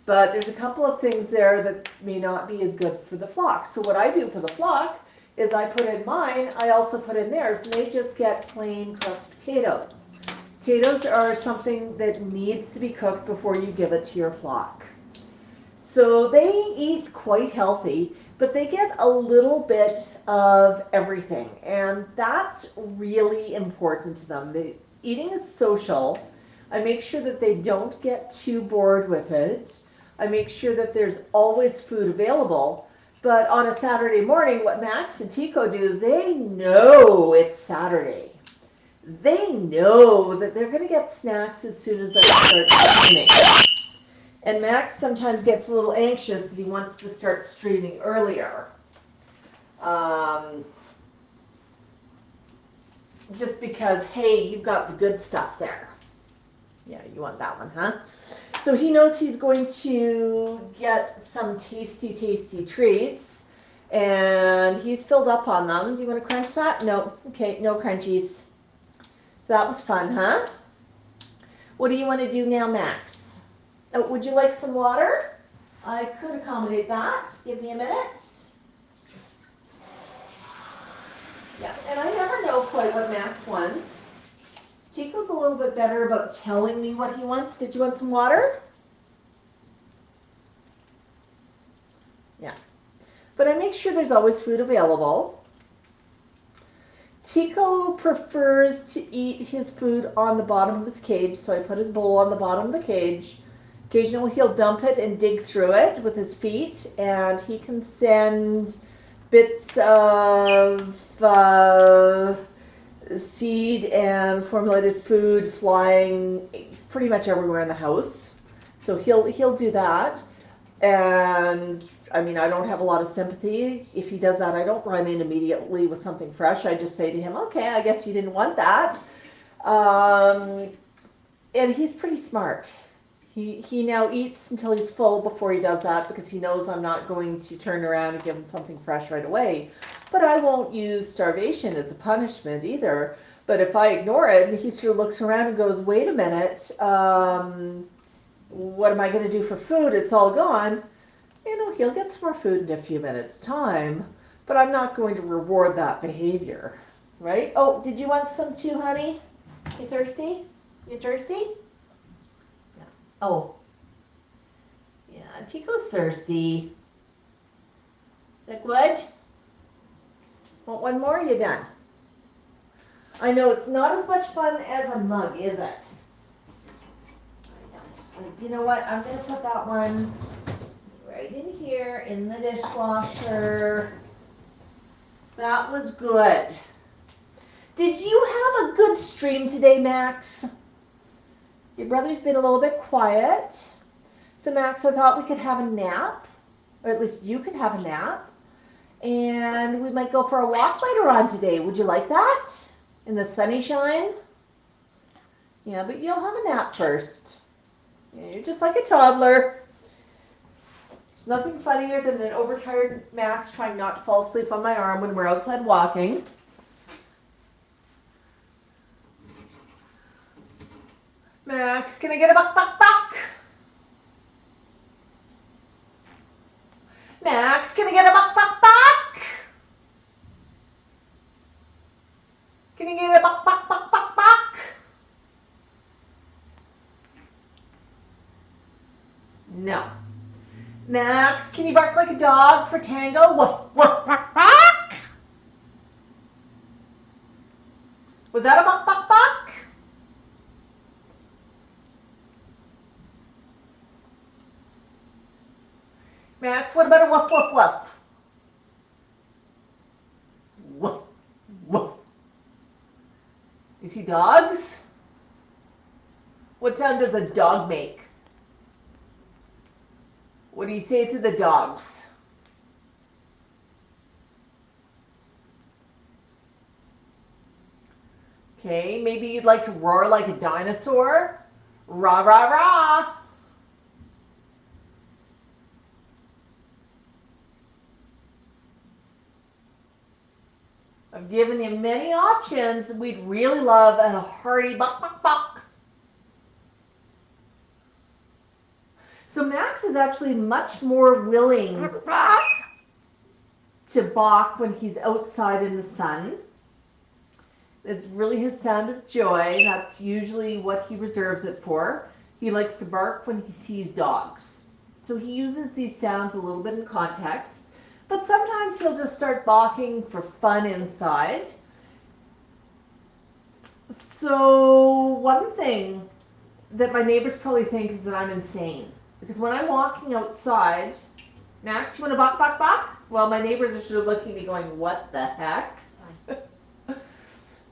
But there's a couple of things there that may not be as good for the flock. So what I do for the flock is I put in mine, I also put in theirs, and they just get plain cooked potatoes. Potatoes are something that needs to be cooked before you give it to your flock. So they eat quite healthy, but they get a little bit of everything, and that's really important to them. Eating is social. I make sure that they don't get too bored with it. I make sure that there's always food available, But on a Saturday morning, what Max and Tico do, they know it's Saturday. They know that they're going to get snacks as soon as they start streaming. And Max sometimes gets a little anxious that he wants to start streaming earlier. Just because, hey, you've got the good stuff there. Yeah, you want that one, huh? So he knows he's going to get some tasty, tasty treats. And he's filled up on them. Do you want to crunch that? No. Okay, no crunchies. So that was fun, huh? What do you want to do now, Max? Oh, would you like some water? I could accommodate that. Give me a minute. Yeah, and I never know quite what Max wants. Chico's a little bit better about telling me what he wants. Did you want some water? Yeah. But I make sure there's always food available. Tico prefers to eat his food on the bottom of his cage, so I put his bowl on the bottom of the cage. Occasionally he'll dump it and dig through it with his feet, and he can send bits of seed and formulated food flying pretty much everywhere in the house. So he'll do that. And I mean, I don't have a lot of sympathy. If he does that, I don't run in immediately with something fresh. I just say to him, okay, I guess you didn't want that. And he's pretty smart. He now eats until he's full before he does that, because he knows I'm not going to turn around and give him something fresh right away. But I won't use starvation as a punishment either. But if I ignore it, he sort of looks around and goes, wait a minute, what am I going to do for food? It's all gone. You know, he'll get some more food in a few minutes' time, but I'm not going to reward that behavior, right? Oh, did you want some too, honey? You thirsty? You thirsty? Yeah. Oh. Yeah, Tico's thirsty. Is that good? Want one more? You done? I know it's not as much fun as a mug, is it? You know what? I'm going to put that one right in here in the dishwasher. That was good. Did you have a good stream today, Max? Your brother's been a little bit quiet. So, Max, I thought we could have a nap, or at least you could have a nap. And we might go for a walk later on today. Would you like that? In the sunny shine? Yeah, but you'll have a nap first. Yeah, you're just like a toddler. There's nothing funnier than an overtired Max trying not to fall asleep on my arm when we're outside walking. Max, can I get a buck, buck, buck? Max, can I get a buck, buck, buck? Can you get a buck, buck, buck, buck, buck? No. Max, can you bark like a dog for tango? Woof, woof, buck, buck. Was that a buck, buck, buck? Max, what about a woof, woof, woof? Woof, woof. You see dogs? What sound does a dog make? What do you say to the dogs? Okay, maybe you'd like to roar like a dinosaur. Rah, rah, rah. I've given you many options. We'd really love a hearty buck, buck, buck. So Max is actually much more willing to balk when he's outside in the sun. It's really his sound of joy. That's usually what he reserves it for. He likes to bark when he sees dogs. So he uses these sounds a little bit in context. But sometimes he'll just start barking for fun inside. So one thing that my neighbors probably think is that I'm insane. Because when I'm walking outside, Max, you want to bark, bark, bark? Well, my neighbors are sort of looking at me going, what the heck?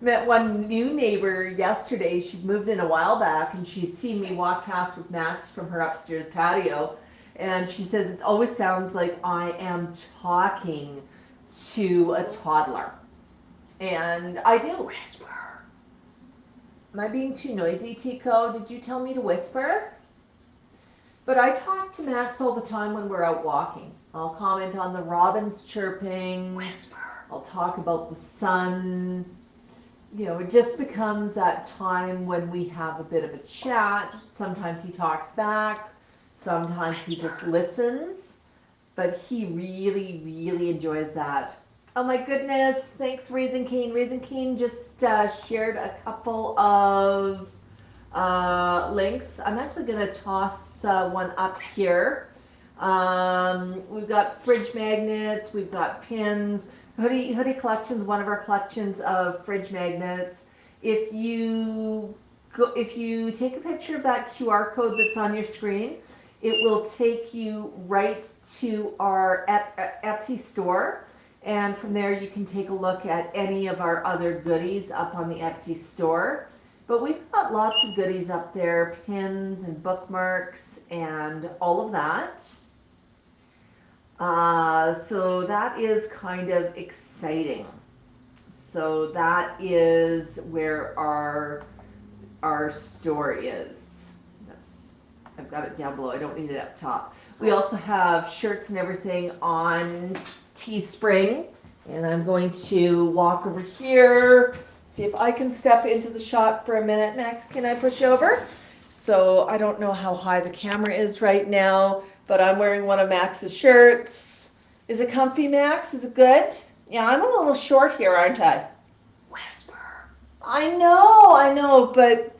Met one new neighbor yesterday. She'd moved in a while back, and she's seen me walk past with Max from her upstairs patio. And she says, it always sounds like I am talking to a toddler. And I do whisper. Am I being too noisy, Tico? Did you tell me to whisper? But I talk to Max all the time when we're out walking. I'll comment on the robins chirping. Whisper. I'll talk about the sun. You know, it just becomes that time when we have a bit of a chat. Sometimes he talks back. Sometimes he just listens. But he really, really enjoys that. Oh my goodness. Thanks, Raisin Cane. Raisin Cane just shared a couple of links. I'm actually going to toss one up here. We've got fridge magnets, we've got pins, hoodie collections, one of our collections of fridge magnets. If you take a picture of that QR code that's on your screen, it will take you right to our Etsy store. And from there you can take a look at any of our other goodies up on the Etsy store. But we've got lots of goodies up there, pins and bookmarks and all of that. So that is kind of exciting. So that is where our store is. I've got it down below. I don't need it up top. We also have shirts and everything on Teespring. And I'm going to walk over here. See if I can step into the shop for a minute. Max, can I push over? So I don't know how high the camera is right now, but I'm wearing one of Max's shirts. Is it comfy, Max? Is it good? Yeah, I'm a little short here, aren't I? Whisper. I know, but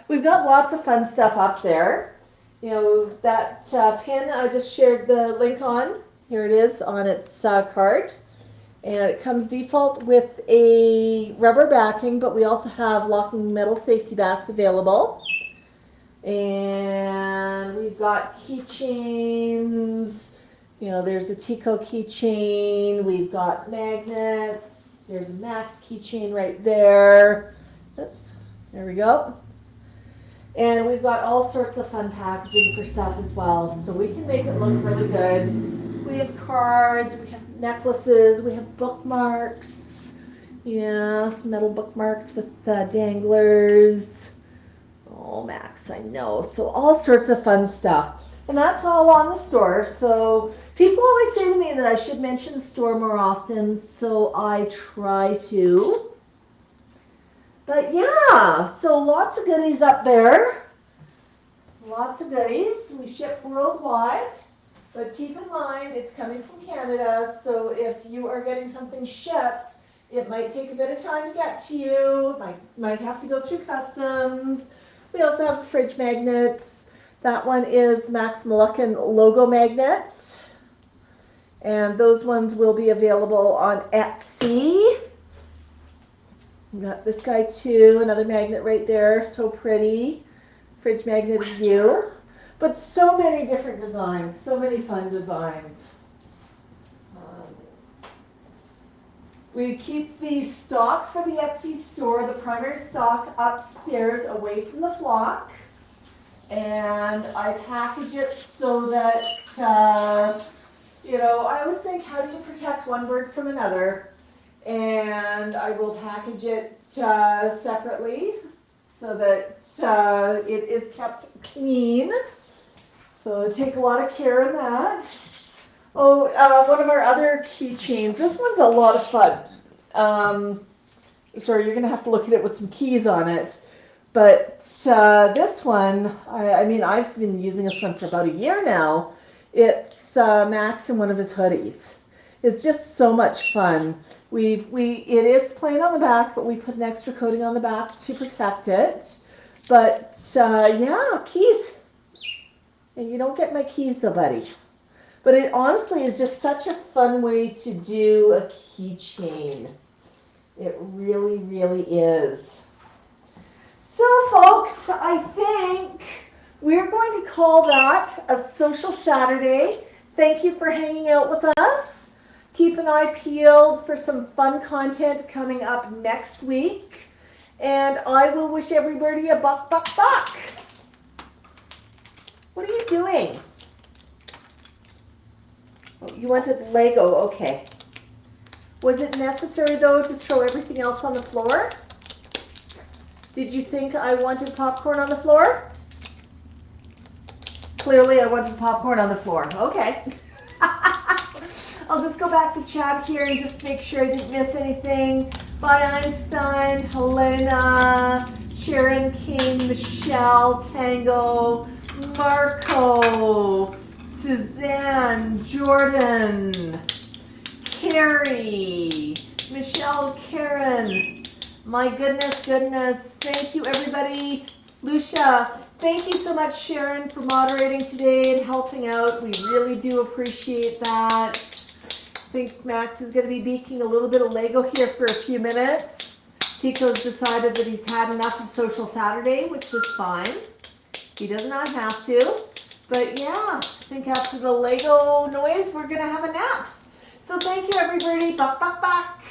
we've got lots of fun stuff up there. You know, that pin I just shared the link on. Here it is on its card. And it comes default with a rubber backing, but we also have locking metal safety backs available. And we've got keychains. You know, there's a Tico keychain. We've got magnets. There's a Max keychain right there. Oops, there we go. And we've got all sorts of fun packaging for stuff as well, so we can make it look really good. We have cards, we have necklaces, we have bookmarks. Yes, metal bookmarks with danglers. Oh, Max, I know. So all sorts of fun stuff. And that's all on the store. So people always say to me that I should mention the store more often, so I try to. But yeah, so lots of goodies up there. Lots of goodies. We ship worldwide. But keep in mind, it's coming from Canada, so if you are getting something shipped, it might take a bit of time to get to you. It might have to go through customs. We also have fridge magnets. That one is Max Mullican logo magnet. And those ones will be available on Etsy. We got this guy too, another magnet right there, so pretty. Fridge magnet of you. But so many different designs, so many fun designs. We keep the stock for the Etsy store, the primary stock, upstairs away from the flock. And I package it so that, you know, I always think, how do you protect one bird from another? And I will package it separately so that it is kept clean. So take a lot of care in that. Oh, one of our other keychains. This one's a lot of fun. Sorry, you're going to have to look at it with some keys on it. But this one, I mean, I've been using this one for about a year now. It's Max in one of his hoodies. It's just so much fun. It is plain on the back, but we put an extra coating on the back to protect it. But yeah, keys. And you don't get my keys though, buddy. But it honestly is just such a fun way to do a keychain. It really, really is. So folks, I think we're going to call that a social Saturday. Thank you for hanging out with us. keep an eye peeled for some fun content coming up next week. And I will wish everybody a buck, buck, buck. What are you doing? Oh, you wanted Lego, okay. Was it necessary, though, to throw everything else on the floor? Did you think I wanted popcorn on the floor? Clearly, I wanted popcorn on the floor. Okay. I'll just go back to chat here and just make sure I didn't miss anything. Bye, Einstein, Helena, Sharon King, Michelle, Tango, Marco, Suzanne, Jordan, Carrie, Michelle, Karen. My goodness, goodness. Thank you, everybody. Lucia, thank you so much, Sharon, for moderating today and helping out. We really do appreciate that. I think Max is going to be beaking a little bit of Lego here for a few minutes. Tico's decided that he's had enough of Social Saturday, which is fine. He does not have to. But yeah, I think after the Lego noise, we're going to have a nap. So thank you, everybody. Buck, buck, buck.